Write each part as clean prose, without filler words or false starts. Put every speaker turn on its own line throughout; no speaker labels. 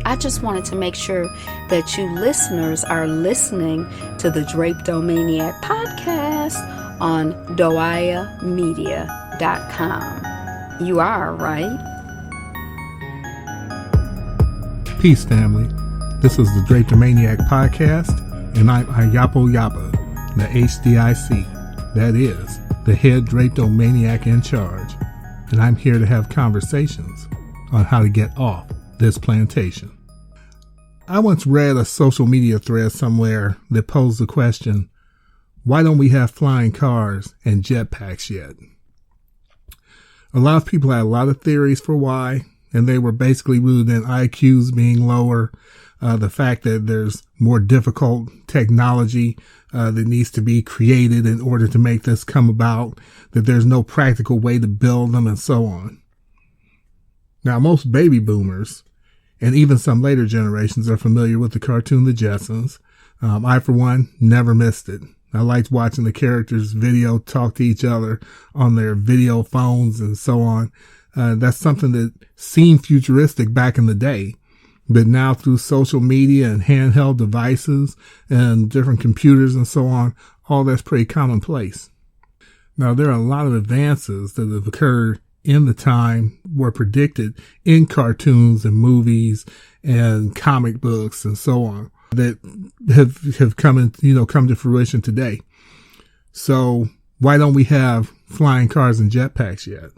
I just wanted to make sure that you listeners are listening to the Drapetomaniac podcast on doayamedia.com. You are, right?
Peace, family. This is the Drapetomaniac podcast, and I'm Ayapo Yapa, the HDIC, that is, the head Drapetomaniac in charge, and I'm here to have conversations on how to get off this plantation. I once read a social media thread somewhere that posed the question, why don't we have flying cars and jetpacks yet? A lot of people had a lot of theories for why, and they were basically rooted in IQs being lower, the fact that there's more difficult technology that needs to be created in order to make this come about, that there's no practical way to build them, and so on. Now, most baby boomers, and even some later generations, are familiar with the cartoon The Jetsons. I, for one, never missed it. I liked watching the characters video talk to each other on their video phones and so on. That's something that seemed futuristic back in the day. But now through social media and handheld devices and different computers and so on, all that's pretty commonplace. Now, there are a lot of advances that have occurred in the time were predicted in cartoons and movies and comic books and so on that have come to fruition today. So why don't we have flying cars and jetpacks yet?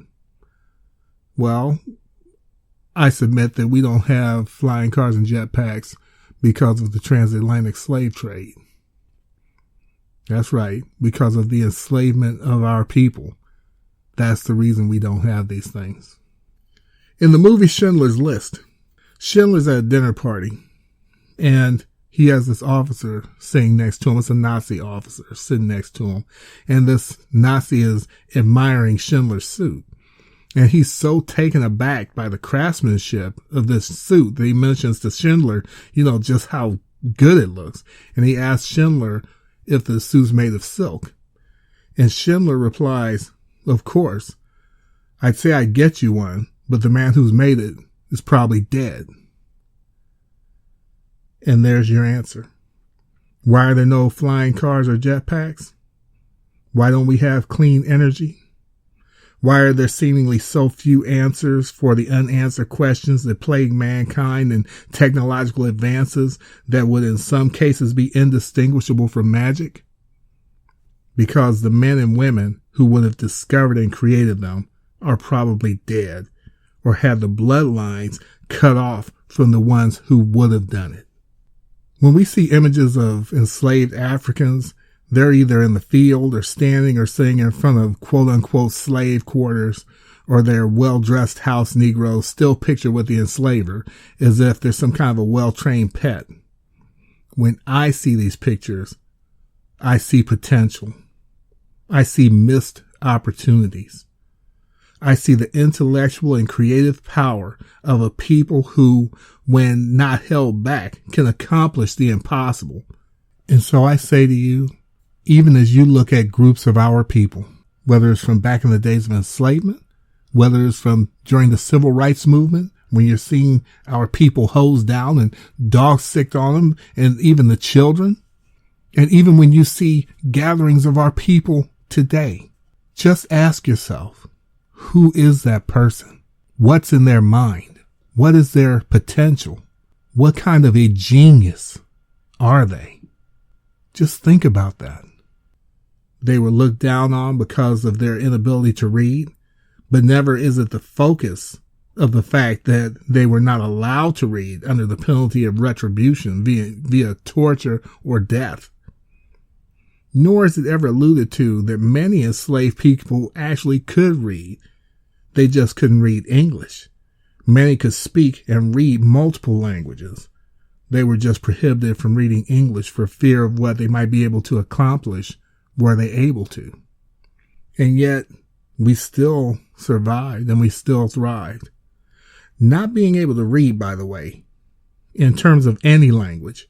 Well, I submit that we don't have flying cars and jetpacks because of the transatlantic slave trade. That's right, because of the enslavement of our people. That's the reason we don't have these things. In the movie Schindler's List, Schindler's at a dinner party, and he has this officer sitting next to him. It's a Nazi officer sitting next to him, and this Nazi is admiring Schindler's suit. And he's so taken aback by the craftsmanship of this suit that he mentions to Schindler, just how good it looks. And he asks Schindler if the suit's made of silk. And Schindler replies, "Of course. I'd say I'd get you one, but the man who's made it is probably dead." And there's your answer. Why are there no flying cars or jetpacks? Why don't we have clean energy? Why are there seemingly so few answers for the unanswered questions that plague mankind and technological advances that would in some cases be indistinguishable from magic? Because the men and women who would have discovered and created them are probably dead or had the bloodlines cut off from the ones who would have done it. When we see images of enslaved Africans, they're either in the field or standing or sitting in front of quote-unquote slave quarters, or they're well-dressed house Negroes still pictured with the enslaver as if they're some kind of a well-trained pet. When I see these pictures, I see potential. I see missed opportunities. I see the intellectual and creative power of a people who, when not held back, can accomplish the impossible. And so I say to you, even as you look at groups of our people, whether it's from back in the days of enslavement, whether it's from during the civil rights movement, when you're seeing our people hosed down and dogs sicked on them, and even the children, and even when you see gatherings of our people today, just ask yourself, who is that person? What's in their mind? What is their potential? What kind of a genius are they? Just think about that. They were looked down on because of their inability to read, but never is it the focus of the fact that they were not allowed to read under the penalty of retribution via torture or death. Nor is it ever alluded to that many enslaved people actually could read. They just couldn't read English. Many could speak and read multiple languages. They were just prohibited from reading English for fear of what they might be able to accomplish were they able to. And yet, we still survived and we still thrived. Not being able to read, by the way, in terms of any language,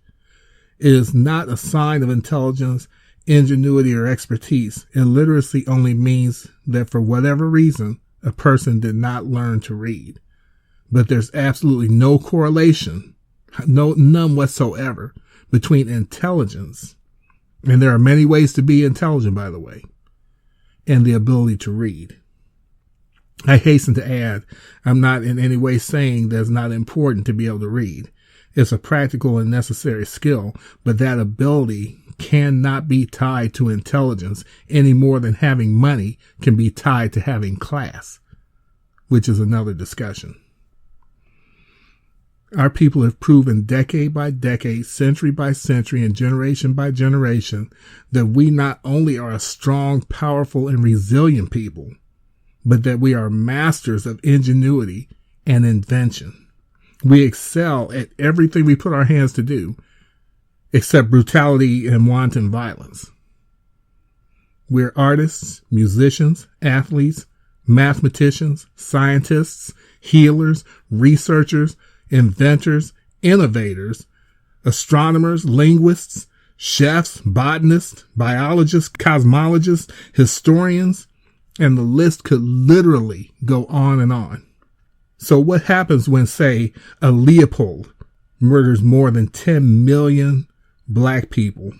is not a sign of intelligence, ingenuity, or expertise. Illiteracy only means that for whatever reason, a person did not learn to read. But there's absolutely no correlation none whatsoever between intelligence, and there are many ways to be intelligent, by the way, and the ability to read. I hasten to add, I'm not in any way saying that it's not important to be able to read. It's a practical and necessary skill, but that ability cannot be tied to intelligence any more than having money can be tied to having class, which is another discussion. Our people have proven decade by decade, century by century, and generation by generation that we not only are a strong, powerful, and resilient people, but that we are masters of ingenuity and invention. We excel at everything we put our hands to do, except brutality and wanton violence. We're artists, musicians, athletes, mathematicians, scientists, healers, researchers, inventors, innovators, astronomers, linguists, chefs, botanists, biologists, cosmologists, historians, and the list could literally go on and on. So what happens when, say, a Leopold murders more than 10 million black people,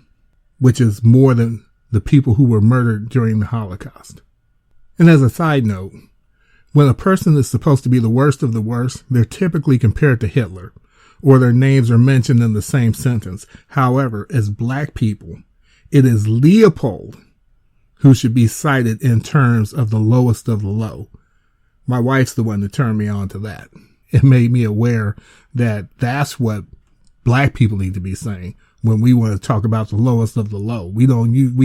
which is more than the people who were murdered during the Holocaust? And as a side note, when a person is supposed to be the worst of the worst, they're typically compared to Hitler, or their names are mentioned in the same sentence. However, as black people, it is Leopold who should be cited in terms of the lowest of the low. My wife's the one that turned me on to that. It made me aware that that's what black people need to be saying when we want to talk about the lowest of the low. We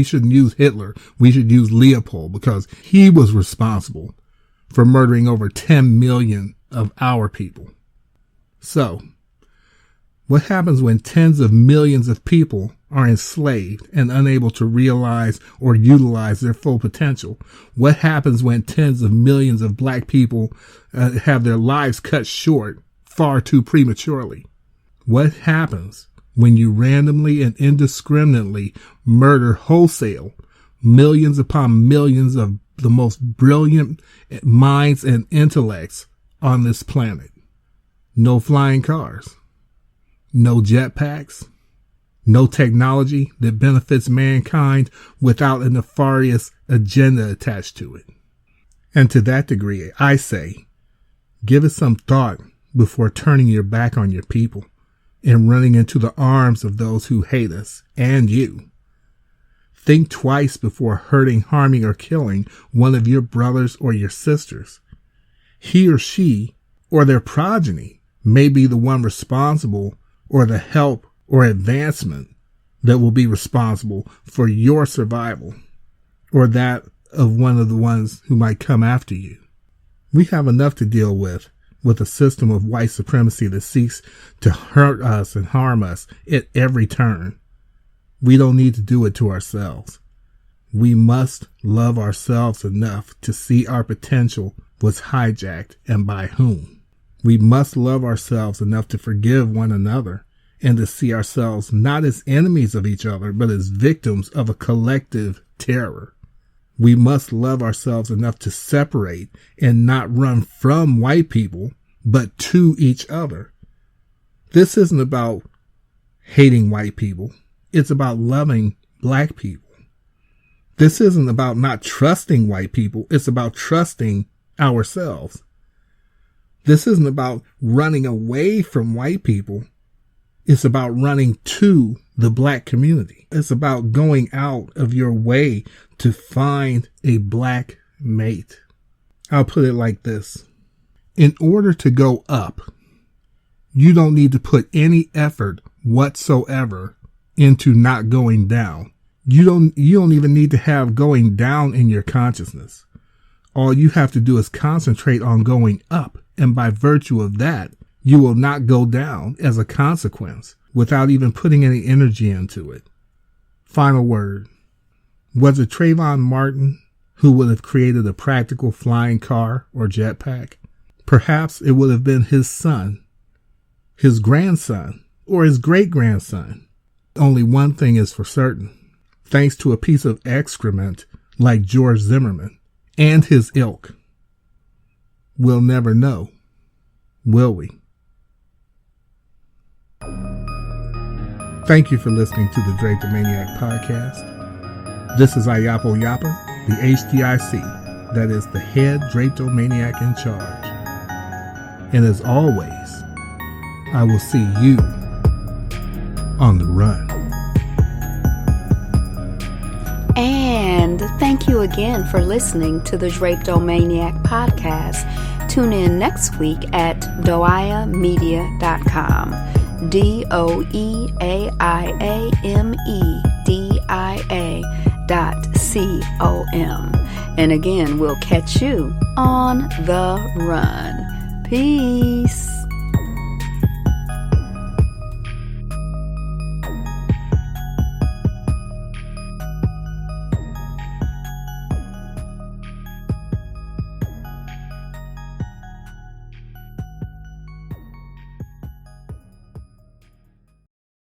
shouldn't use Hitler. We should use Leopold, because he was responsible for murdering over 10 million of our people. So, what happens when tens of millions of people are enslaved and unable to realize or utilize their full potential? What happens when tens of millions of black people have their lives cut short far too prematurely? What happens when you randomly and indiscriminately murder wholesale millions upon millions of the most brilliant minds and intellects on this planet? No flying cars, no jetpacks, no technology that benefits mankind without a nefarious agenda attached to it. And to that degree, I say, give it some thought before turning your back on your people and running into the arms of those who hate us and you. Think twice before hurting, harming, or killing one of your brothers or your sisters. He or she or their progeny may be the one responsible, or the help or advancement that will be responsible for your survival, or that of one of the ones who might come after you. We have enough to deal with a system of white supremacy that seeks to hurt us and harm us at every turn. We don't need to do it to ourselves. We must love ourselves enough to see our potential was hijacked, and by whom. We must love ourselves enough to forgive one another and to see ourselves not as enemies of each other, but as victims of a collective terror. We must love ourselves enough to separate and not run from white people, but to each other. This isn't about hating white people. It's about loving black people. This isn't about not trusting white people. It's about trusting ourselves. This isn't about running away from white people. It's about running to the black community. It's about going out of your way to find a black mate. I'll put it like this. In order to go up, you don't need to put any effort whatsoever into not going down. You don't even need to have going down in your consciousness. All you have to do is concentrate on going up. And by virtue of that, you will not go down as a consequence without even putting any energy into it. Final word. Was it Trayvon Martin who would have created a practical flying car or jetpack? Perhaps it would have been his son, his grandson, or his great-grandson. Only one thing is for certain. Thanks to a piece of excrement like George Zimmerman and his ilk, we'll never know, will we? Thank you for listening to the Drapetomaniac podcast. This is Ayapo Yapa, the HDIC, that is the head Drapetomaniac in charge. And as always, I will see you on the run.
And thank you again for listening to the Drapetomaniac podcast. Tune in next week at doiamedia.com. DOIAMEDIA.com. And again, we'll catch you on the run. Peace.